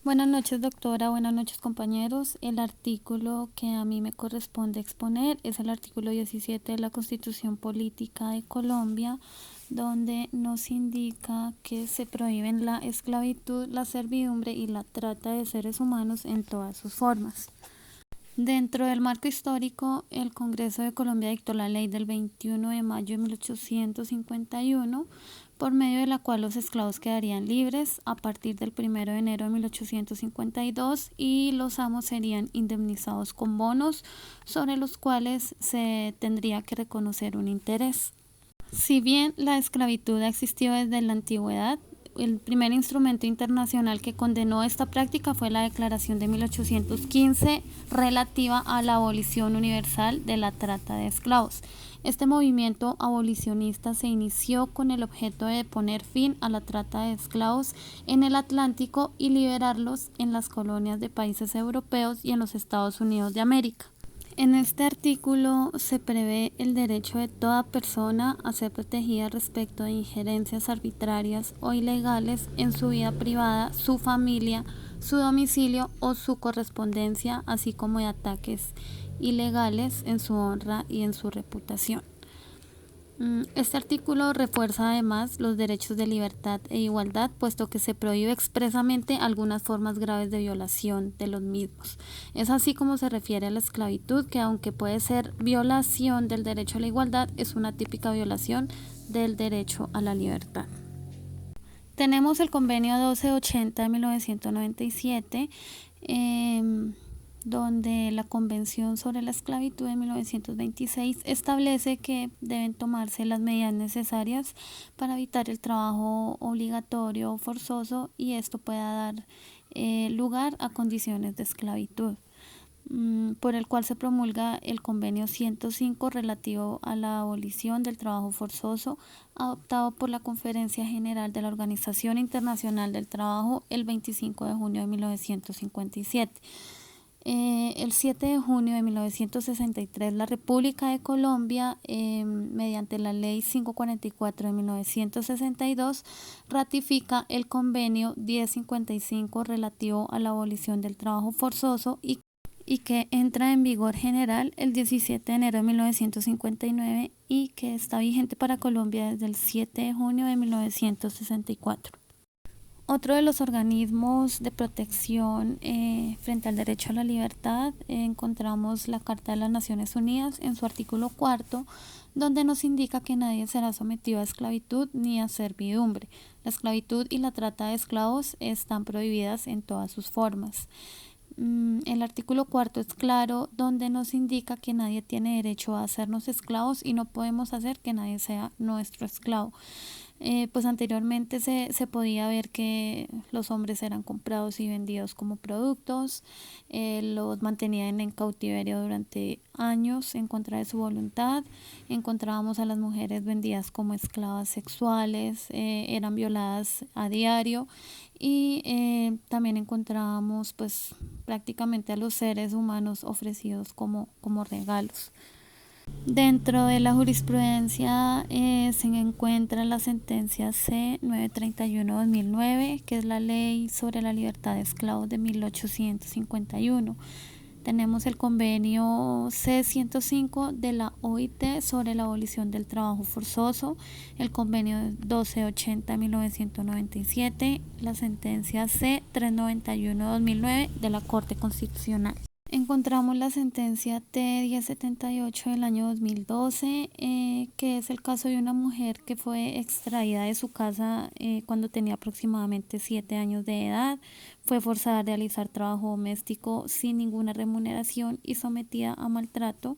Buenas noches, doctora. Buenas noches, compañeros. El artículo que a mí me corresponde exponer es el artículo 17 de la Constitución Política de Colombia, donde nos indica que se prohíben la esclavitud, la servidumbre y la trata de seres humanos en todas sus formas. Dentro del marco histórico, el Congreso de Colombia dictó la ley del 21 de mayo de 1851, por medio de la cual los esclavos quedarían libres a partir del 1 de enero de 1852 y los amos serían indemnizados con bonos sobre los cuales se tendría que reconocer un interés. Si bien la esclavitud ha existido desde la antigüedad, el primer instrumento internacional que condenó esta práctica fue la Declaración de 1815 relativa a la abolición universal de la trata de esclavos. Este movimiento abolicionista se inició con el objeto de poner fin a la trata de esclavos en el Atlántico y liberarlos en las colonias de países europeos y en los Estados Unidos de América. En este artículo se prevé el derecho de toda persona a ser protegida respecto de injerencias arbitrarias o ilegales en su vida privada, su familia, su domicilio o su correspondencia, así como de ataques ilegales en su honra y en su reputación. Este artículo refuerza además los derechos de libertad e igualdad, puesto que se prohíbe expresamente algunas formas graves de violación de los mismos. Es así como se refiere a la esclavitud, que aunque puede ser violación del derecho a la igualdad, es una típica violación del derecho a la libertad. Tenemos el convenio 1280 de 1997, donde la Convención sobre la Esclavitud de 1926 establece que deben tomarse las medidas necesarias para evitar el trabajo obligatorio o forzoso y esto pueda dar lugar a condiciones de esclavitud, por el cual se promulga el convenio 105 relativo a la abolición del trabajo forzoso, adoptado por la Conferencia General de la Organización Internacional del Trabajo el 25 de junio de 1957. El 7 de junio de 1963, la República de Colombia, mediante la Ley 544 de 1962, ratifica el convenio 1055 relativo a la abolición del trabajo forzoso y que entra en vigor general el 17 de enero de 1959 y que está vigente para Colombia desde el 7 de junio de 1964. Otro de los organismos de protección frente al derecho a la libertad encontramos la Carta de las Naciones Unidas en su artículo 4, donde nos indica que nadie será sometido a esclavitud ni a servidumbre. La esclavitud y la trata de esclavos están prohibidas en todas sus formas. El artículo 4 es claro, donde nos indica que nadie tiene derecho a hacernos esclavos y no podemos hacer que nadie sea nuestro esclavo. Pues anteriormente se podía ver que los hombres eran comprados y vendidos como productos, los mantenían en cautiverio durante años en contra de su voluntad, encontrábamos a las mujeres vendidas como esclavas sexuales, eran violadas a diario y también encontrábamos pues prácticamente a los seres humanos ofrecidos como regalos. Dentro de la jurisprudencia se encuentra la sentencia C-931/2009, que es la Ley sobre la Libertad de Esclavos de 1851. Tenemos el convenio C-105 de la OIT sobre la abolición del trabajo forzoso, el convenio 1280/1997, la sentencia C-391/2009 de la Corte Constitucional. Encontramos la sentencia T-1078 del año 2012, que es el caso de una mujer que fue extraída de su casa cuando tenía aproximadamente 7 años de edad, fue forzada a realizar trabajo doméstico sin ninguna remuneración y sometida a maltrato.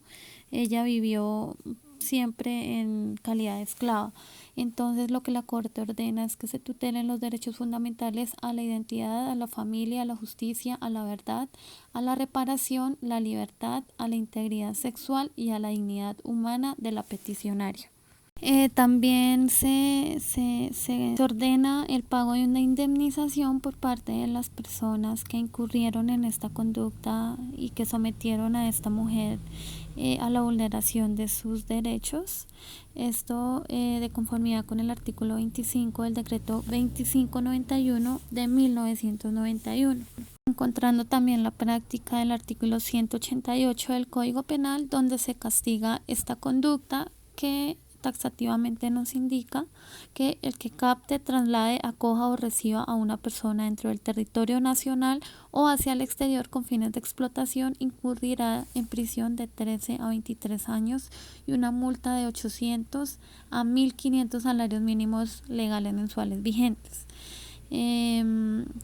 Ella vivió siempre en calidad de esclava. Entonces lo que la Corte ordena es que se tutelen los derechos fundamentales a la identidad, a la familia, a la justicia, a la verdad, a la reparación, la libertad, a la integridad sexual y a la dignidad humana de la peticionaria. También se ordena el pago de una indemnización por parte de las personas que incurrieron en esta conducta y que sometieron a esta mujer a la vulneración de sus derechos. Esto de conformidad con el artículo 25 del decreto 2591 de 1991. Encontrando también la práctica del artículo 188 del Código Penal, donde se castiga esta conducta que taxativamente nos indica que el que capte, traslade, acoja o reciba a una persona dentro del territorio nacional o hacia el exterior con fines de explotación incurrirá en prisión de 13 a 23 años y una multa de 800 a 1.500 salarios mínimos legales mensuales vigentes.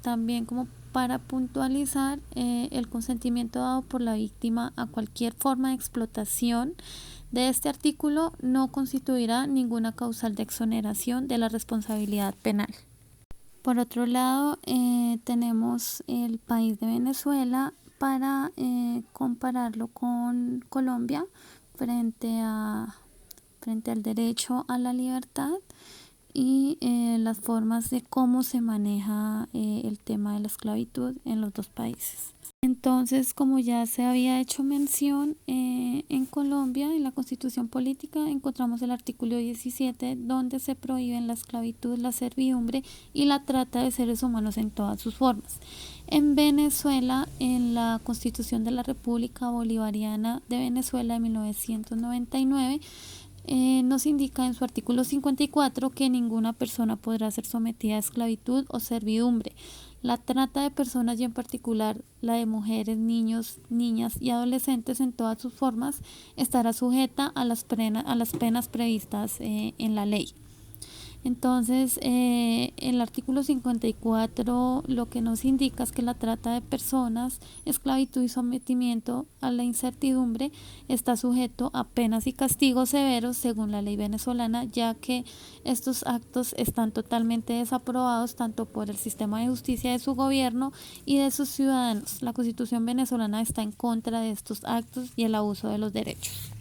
También como para puntualizar, el consentimiento dado por la víctima a cualquier forma de explotación de este artículo no constituirá ninguna causal de exoneración de la responsabilidad penal. Por otro lado, tenemos el país de Venezuela para compararlo con Colombia frente al derecho a la libertad y las formas de cómo se maneja el tema de la esclavitud en los dos países. Entonces, como ya se había hecho mención, en Colombia, en la Constitución Política, encontramos el artículo 17, donde se prohíben la esclavitud, la servidumbre y la trata de seres humanos en todas sus formas. En Venezuela, en la Constitución de la República Bolivariana de Venezuela de 1999, nos indica en su artículo 54 que ninguna persona podrá ser sometida a esclavitud o servidumbre. La trata de personas y en particular la de mujeres, niños, niñas y adolescentes en todas sus formas estará sujeta a las penas previstas en la ley. Entonces, el artículo 54 lo que nos indica es que la trata de personas, esclavitud y sometimiento a la incertidumbre está sujeto a penas y castigos severos según la ley venezolana, ya que estos actos están totalmente desaprobados tanto por el sistema de justicia de su gobierno y de sus ciudadanos. La Constitución venezolana está en contra de estos actos y el abuso de los derechos.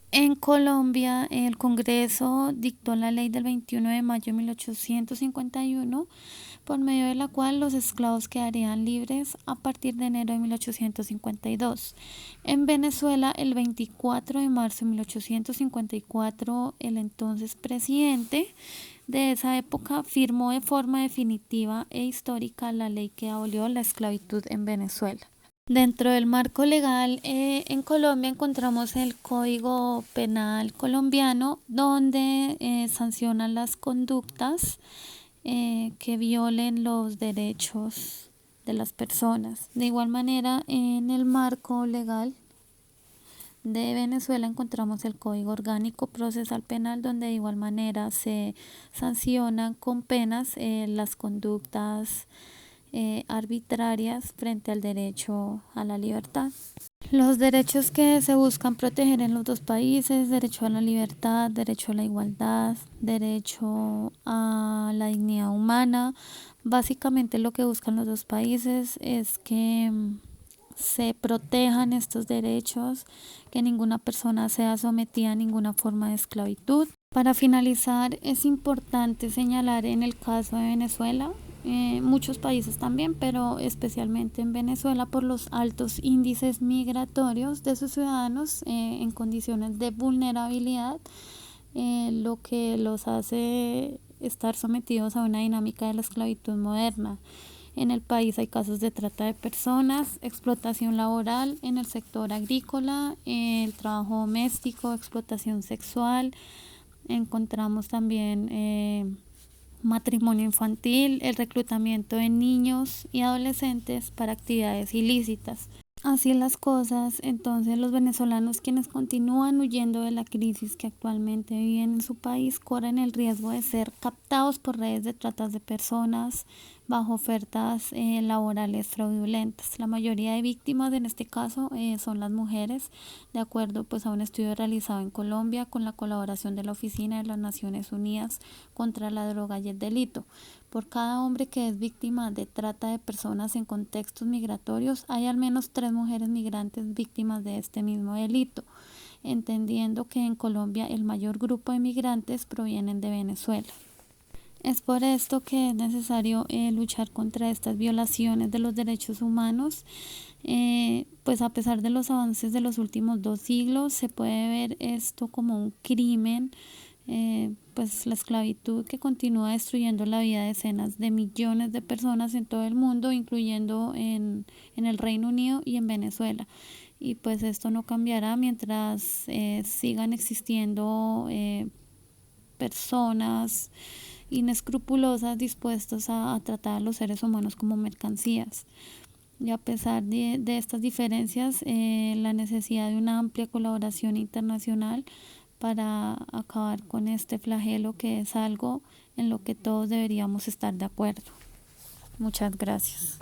En Colombia, el Congreso dictó la ley del 21 de mayo de 1851, por medio de la cual los esclavos quedarían libres a partir de enero de 1852. En Venezuela, el 24 de marzo de 1854, el entonces presidente de esa época firmó de forma definitiva e histórica la ley que abolió la esclavitud en Venezuela. Dentro del marco legal en Colombia encontramos el Código Penal colombiano, donde sancionan las conductas que violen los derechos de las personas. De igual manera, en el marco legal de Venezuela encontramos el Código Orgánico Procesal Penal, donde de igual manera se sancionan con penas las conductas arbitrarias frente al derecho a la libertad. Los derechos que se buscan proteger en los dos países: derecho a la libertad, derecho a la igualdad, derecho a la dignidad humana. Básicamente lo que buscan los dos países es que se protejan estos derechos, que ninguna persona sea sometida a ninguna forma de esclavitud. Para finalizar, es importante señalar en el caso de Venezuela, muchos países también, pero especialmente en Venezuela, por los altos índices migratorios de sus ciudadanos en condiciones de vulnerabilidad, lo que los hace estar sometidos a una dinámica de la esclavitud moderna. En el país hay casos de trata de personas, explotación laboral en el sector agrícola, el trabajo doméstico, explotación sexual. Encontramos también matrimonio infantil, el reclutamiento de niños y adolescentes para actividades ilícitas. Así las cosas, entonces los venezolanos, quienes continúan huyendo de la crisis que actualmente viven en su país, corren el riesgo de ser captados por redes de trata de personas bajo ofertas laborales fraudulentas. La mayoría de víctimas en este caso son las mujeres, de acuerdo pues a un estudio realizado en Colombia con la colaboración de la Oficina de las Naciones Unidas contra la Droga y el Delito. Por cada hombre que es víctima de trata de personas en contextos migratorios, hay al menos 3 mujeres migrantes víctimas de este mismo delito. entendiendo que en Colombia el mayor grupo de migrantes provienen de Venezuela. Es por esto que es necesario luchar contra estas violaciones de los derechos humanos. Pues a pesar de los avances de los últimos 2 siglos, se puede ver esto como un crimen, pues la esclavitud que continúa destruyendo la vida de decenas de millones de personas en todo el mundo, incluyendo en el Reino Unido y en Venezuela. Y pues esto no cambiará mientras sigan existiendo personas inescrupulosas dispuestas a tratar a los seres humanos como mercancías. Y a pesar de estas diferencias, la necesidad de una amplia colaboración internacional para acabar con este flagelo, que es algo en lo que todos deberíamos estar de acuerdo. Muchas gracias.